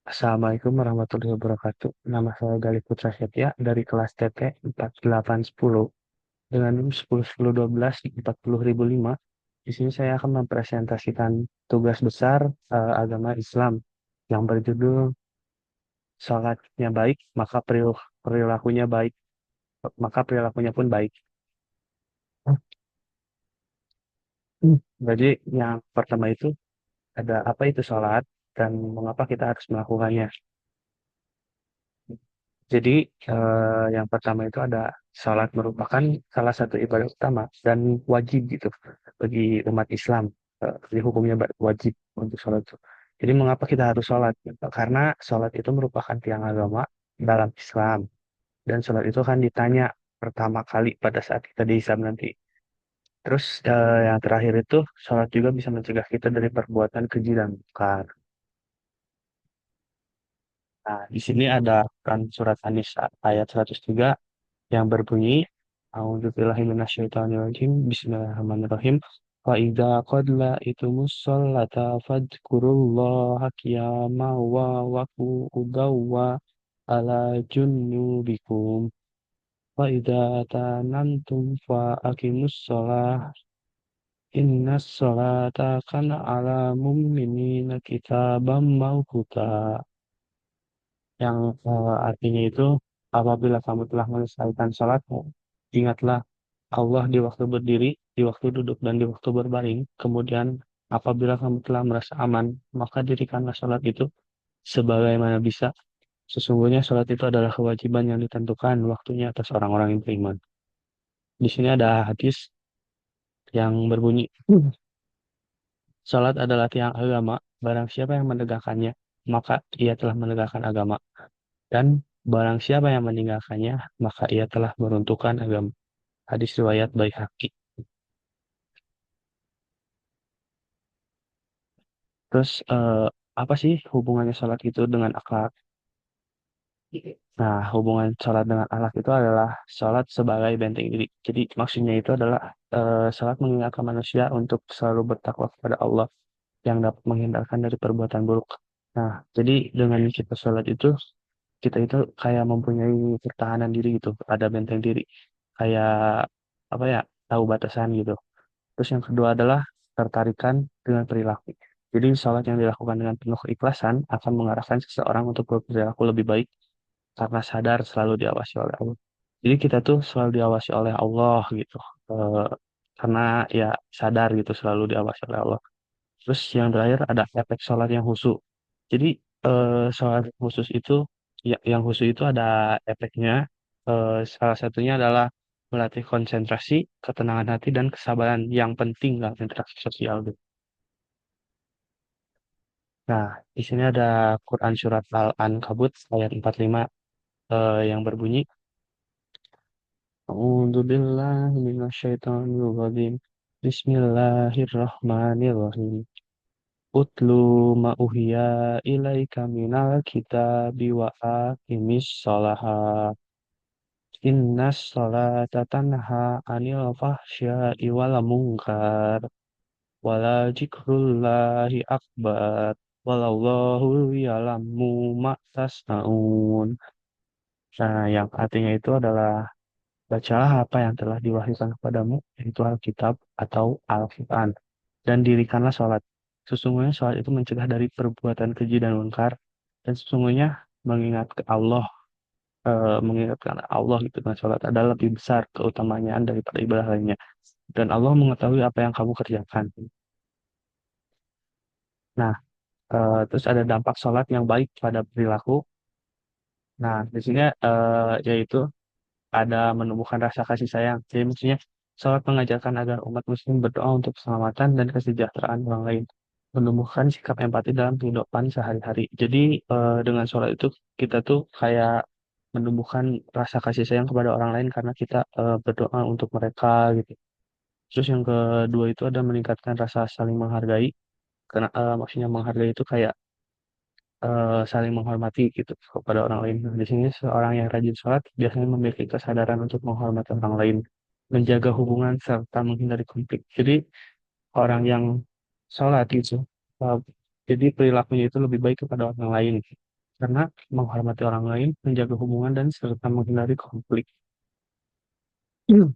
Assalamualaikum warahmatullahi wabarakatuh. Nama saya Galih Putra Setia dari kelas TT 4810 dengan NIM 101012 40005. Di sini saya akan mempresentasikan tugas besar agama Islam yang berjudul Salatnya baik, maka perilakunya baik, maka perilakunya pun baik. Jadi yang pertama itu ada apa itu salat dan mengapa kita harus melakukannya. Jadi yang pertama itu ada salat merupakan salah satu ibadah utama dan wajib gitu bagi umat Islam. Jadi hukumnya wajib untuk salat itu. Jadi mengapa kita harus salat? Karena salat itu merupakan tiang agama dalam Islam dan salat itu akan ditanya pertama kali pada saat kita dihisab nanti. Terus yang terakhir itu salat juga bisa mencegah kita dari perbuatan keji dan munkar. Nah, di sini ada kan surat An-Nisa ayat 103 yang berbunyi A'udzubillahi minasyaitonirrajim Bismillahirrahmanirrahim Wa idza qadla itumus sholata fadhkurullaha qiyaman wa qu'udaw wa ala junubikum wa idza tanantum fa aqimus sholah innas sholata kana ala mu'minina kitaban mawquta yang artinya itu apabila kamu telah menyelesaikan salatmu, ingatlah Allah di waktu berdiri, di waktu duduk, dan di waktu berbaring. Kemudian apabila kamu telah merasa aman, maka dirikanlah salat itu sebagaimana bisa. Sesungguhnya salat itu adalah kewajiban yang ditentukan waktunya atas orang-orang yang beriman. Di sini ada hadis yang berbunyi, salat adalah tiang agama, barang siapa yang menegakkannya, maka ia telah menegakkan agama. Dan barang siapa yang meninggalkannya, maka ia telah meruntuhkan agama. Hadis riwayat Baihaqi. Terus apa sih hubungannya salat itu dengan akhlak? Nah, hubungan salat dengan akhlak itu adalah salat sebagai benteng diri. Jadi maksudnya itu adalah salat mengingatkan manusia untuk selalu bertakwa kepada Allah yang dapat menghindarkan dari perbuatan buruk. Nah, jadi dengan kita salat itu kita itu kayak mempunyai pertahanan diri gitu, ada benteng diri, kayak apa ya, tahu batasan gitu. Terus yang kedua adalah tertarikan dengan perilaku. Jadi sholat yang dilakukan dengan penuh keikhlasan akan mengarahkan seseorang untuk berperilaku lebih baik karena sadar selalu diawasi oleh Allah. Jadi kita tuh selalu diawasi oleh Allah gitu. Eh, karena ya sadar gitu selalu diawasi oleh Allah. Terus yang terakhir ada efek sholat yang khusyuk. Jadi sholat khusus itu, ya, yang khusyuk itu ada efeknya. Salah satunya adalah melatih konsentrasi, ketenangan hati, dan kesabaran yang penting dalam interaksi sosial. Gitu. Nah, di sini ada Quran Surat Al-Ankabut ayat 45 yang berbunyi, A'udzu billahi minasyaitonir rajim. Bismillahirrahmanirrahim. Utlu ma uhiya ilaika minal kitabi wa aqimis sholaha. Innas sholata tanha anil fahsya'i wal munkar. Wala zikrullahi akbar. Wallahu ya'lamu ma tasna'un. Nah, yang artinya itu adalah bacalah apa yang telah diwahyukan kepadamu, yaitu Alkitab atau Al-Quran, dan dirikanlah sholat. Sesungguhnya sholat itu mencegah dari perbuatan keji dan munkar, dan sesungguhnya mengingat ke Allah, mengingatkan Allah gitu dengan sholat adalah lebih besar keutamaannya daripada ibadah lainnya. Dan Allah mengetahui apa yang kamu kerjakan. Nah, terus ada dampak sholat yang baik pada perilaku. Nah, di sini yaitu ada menumbuhkan rasa kasih sayang. Jadi maksudnya sholat mengajarkan agar umat muslim berdoa untuk keselamatan dan kesejahteraan orang lain. Menumbuhkan sikap empati dalam kehidupan sehari-hari. Jadi dengan sholat itu kita tuh kayak menumbuhkan rasa kasih sayang kepada orang lain karena kita berdoa untuk mereka gitu. Terus yang kedua itu ada meningkatkan rasa saling menghargai. Karena maksudnya menghargai itu kayak saling menghormati gitu kepada orang lain. Nah, di sini seorang yang rajin sholat biasanya memiliki kesadaran untuk menghormati orang lain, menjaga hubungan serta menghindari konflik. Jadi orang yang sholat gitu, uh, jadi perilakunya itu lebih baik kepada orang lain. karena menghormati orang lain, menjaga hubungan, dan serta menghindari konflik. Hmm.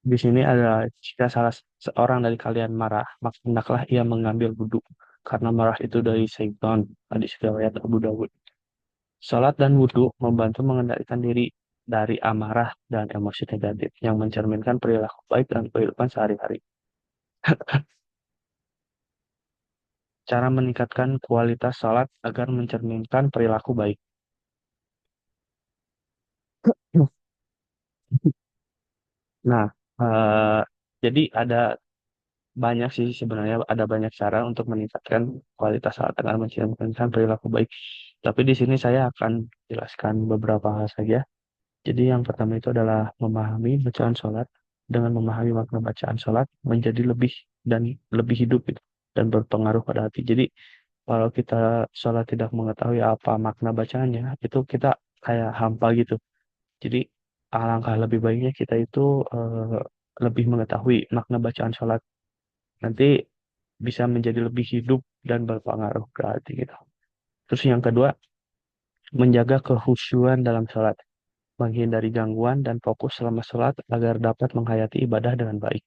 Di sini ada jika salah seorang dari kalian marah, maka hendaklah ia mengambil wudhu, karena marah itu dari syaitan. Hadis riwayat Abu Dawud. Salat dan wudhu membantu mengendalikan diri dari amarah dan emosi negatif yang mencerminkan perilaku baik dan kehidupan sehari-hari. Cara meningkatkan kualitas salat agar mencerminkan perilaku baik. Nah, eh, jadi ada banyak sih sebenarnya ada banyak cara untuk meningkatkan kualitas salat agar mencerminkan perilaku baik. Tapi di sini saya akan jelaskan beberapa hal saja. Jadi yang pertama itu adalah memahami bacaan sholat. Dengan memahami makna bacaan sholat menjadi lebih dan lebih hidup gitu, dan berpengaruh pada hati. Jadi kalau kita sholat tidak mengetahui apa makna bacaannya, itu kita kayak hampa gitu. Jadi alangkah lebih baiknya kita itu lebih mengetahui makna bacaan sholat. Nanti bisa menjadi lebih hidup dan berpengaruh ke hati gitu. Terus yang kedua, menjaga kehusyuan dalam sholat, menghindari gangguan dan fokus selama sholat agar dapat menghayati ibadah dengan baik.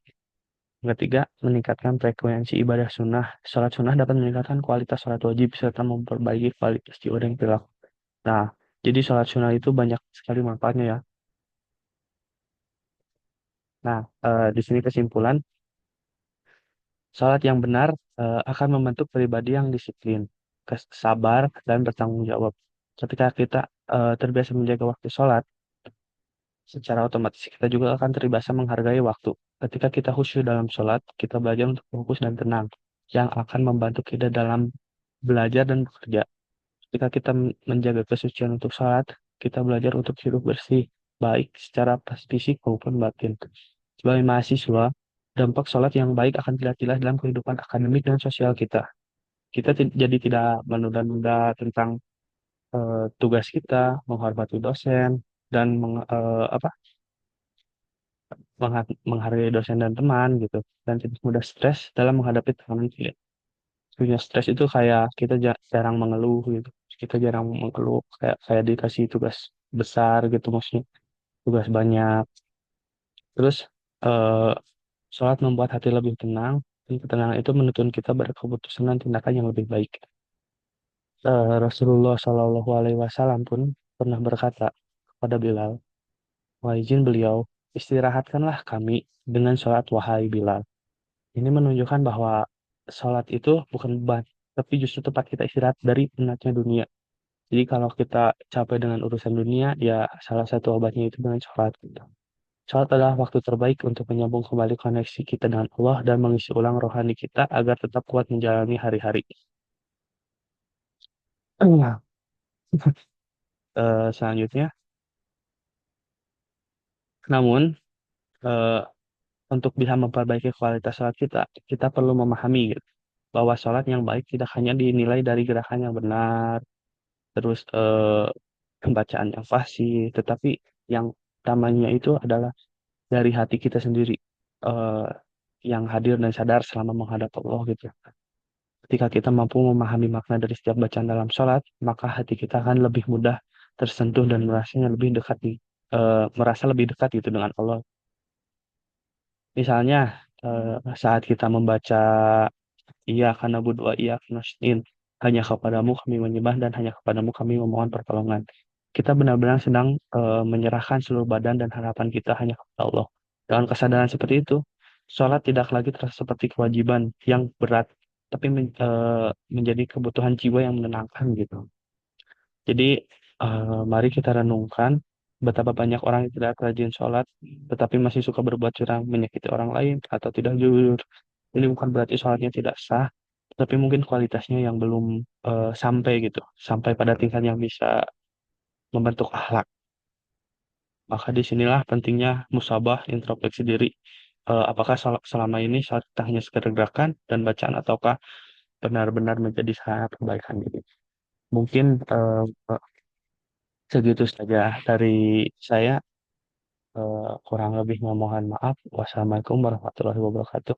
Yang ketiga, meningkatkan frekuensi ibadah sunnah. Sholat sunnah dapat meningkatkan kualitas sholat wajib serta memperbaiki kualitas jiwa dan perilaku. Nah, jadi sholat sunnah itu banyak sekali manfaatnya ya. Nah, di sini kesimpulan, sholat yang benar akan membentuk pribadi yang disiplin, sabar, dan bertanggung jawab. Ketika kita terbiasa menjaga waktu sholat, secara otomatis kita juga akan terbiasa menghargai waktu. Ketika kita khusyuk dalam sholat, kita belajar untuk fokus dan tenang, yang akan membantu kita dalam belajar dan bekerja. Ketika kita menjaga kesucian untuk sholat, kita belajar untuk hidup bersih, baik secara fisik maupun batin. Sebagai mahasiswa, dampak sholat yang baik akan terlihat jelas dalam kehidupan akademik dan sosial kita. Kita jadi tidak menunda-nunda tentang tugas kita, menghormati dosen, dan menghargai dosen dan teman gitu, dan tidak mudah stres dalam menghadapi tekanan kuliah. Punya stres itu kayak kita jarang mengeluh gitu, kita jarang mengeluh kayak kayak dikasih tugas besar gitu, maksudnya tugas banyak. Terus eh, sholat membuat hati lebih tenang, dan ketenangan itu menuntun kita pada keputusan dan tindakan yang lebih baik. Rasulullah Shallallahu Alaihi Wasallam pun pernah berkata kepada Bilal, wahai izin beliau, istirahatkanlah kami dengan sholat wahai Bilal. Ini menunjukkan bahwa sholat itu bukan beban, tapi justru tempat kita istirahat dari penatnya dunia. Jadi kalau kita capek dengan urusan dunia, ya salah satu obatnya itu dengan sholat, gitu. Sholat adalah waktu terbaik untuk menyambung kembali koneksi kita dengan Allah dan mengisi ulang rohani kita agar tetap kuat menjalani hari-hari. Nah, selanjutnya, namun eh, untuk bisa memperbaiki kualitas sholat kita, kita perlu memahami gitu, bahwa sholat yang baik tidak hanya dinilai dari gerakan yang benar, terus pembacaan yang fasih, tetapi yang utamanya itu adalah dari hati kita sendiri, eh, yang hadir dan sadar selama menghadap Allah gitu. Ketika kita mampu memahami makna dari setiap bacaan dalam sholat, maka hati kita akan lebih mudah tersentuh dan merasa lebih dekat gitu dengan Allah. Misalnya saat kita membaca iya karena berdoa iya karena nasta'in, hanya kepadamu kami menyembah dan hanya kepadamu kami memohon pertolongan. Kita benar-benar sedang menyerahkan seluruh badan dan harapan kita hanya kepada Allah. Dengan kesadaran seperti itu, sholat tidak lagi terasa seperti kewajiban yang berat, tapi menjadi kebutuhan jiwa yang menenangkan gitu. Jadi, mari kita renungkan betapa banyak orang yang tidak rajin sholat, tetapi masih suka berbuat curang, menyakiti orang lain, atau tidak jujur. Ini bukan berarti sholatnya tidak sah, tapi mungkin kualitasnya yang belum sampai gitu, sampai pada tingkat yang bisa membentuk akhlak. Maka disinilah pentingnya musabah, introspeksi diri. Apakah selama ini sholat kita hanya sekedar gerakan dan bacaan, ataukah benar-benar menjadi sangat kebaikan diri. Mungkin segitu saja dari saya. Kurang lebihnya mohon maaf. Wassalamualaikum warahmatullahi wabarakatuh.